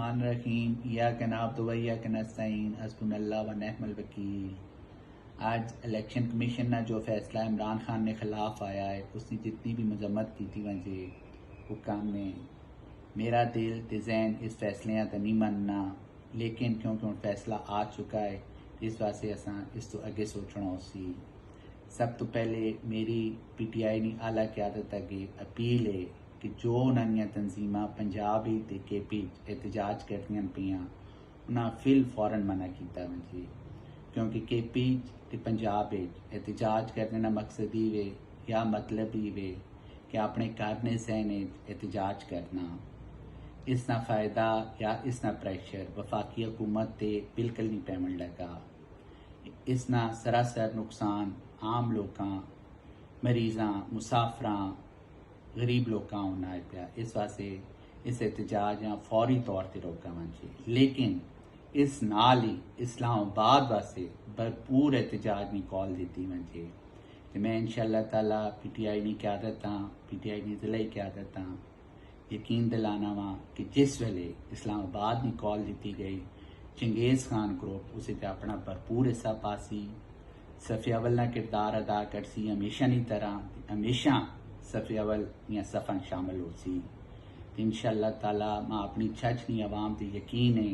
बिस्मिल्लाहिर्रहमानिर्रहीम इय्याक नअब्दु व इय्याक नस्तईन हस्बुनल्लाह व निअमल वकील। आज इलेक्शन कमीशन ने जो फैसला इमरान खान ने खिलाफ आया है उसकी जितनी भी मजम्मत की थी वंजे हुकाम ने मेरा दिल ते ज़हन इस फैसले तो नहीं मनना, लेकिन क्योंकि हुण फैसला आ चुका है इस वास्ते असां इस तो अगे सोचना उसी। सब तो पहले मेरी PTI की आला क्यादत अगे अपील है कि जो उन्होंने तंजीमां पंजाब ते KP एहतजाज करदियां पियां उन्हें फिल फौरन मना किया वजे, क्योंकि KP ते पंजाब एहतजाज करने का मकसद ही वे या मतलब ही वे कि अपने घर ने सहन एहतजाज करना। इसना फ़ायदा या इसना प्रेशर वफाकी हुकूमत ते बिल्कुल नहीं पैवन लगा। इसना सरासर नुकसान आम लोगों, मरीज़ां, मुसाफरां, गरीब लोगों होना है पिया। इस वास्ते इस एहतजाज या फौरी तौर पर रोका वजे, लेकिन इस नाल ही इस्लामाबाद वास्ते भरपूर एहतजाज की कॉल दी वजे। तो मैं इंशाअल्लाह ताला PTI की क्यादत PTI की ज़िले क्यादत यकीन दिलाना वा कि जिस वेले इस्लामाबाद की कॉल दी गई चंगेज़ खान ग्रुप उसे अपना भरपूर हिस्सा पासी, सफ़े अवल का किरदार अदा करसी, हमेशा की तरह हमेशा सफ़े अवल या सफ़न शामिल हो सी। इंशाअल्लाह ताला मां अपनी छच की आवाम ते यकीन है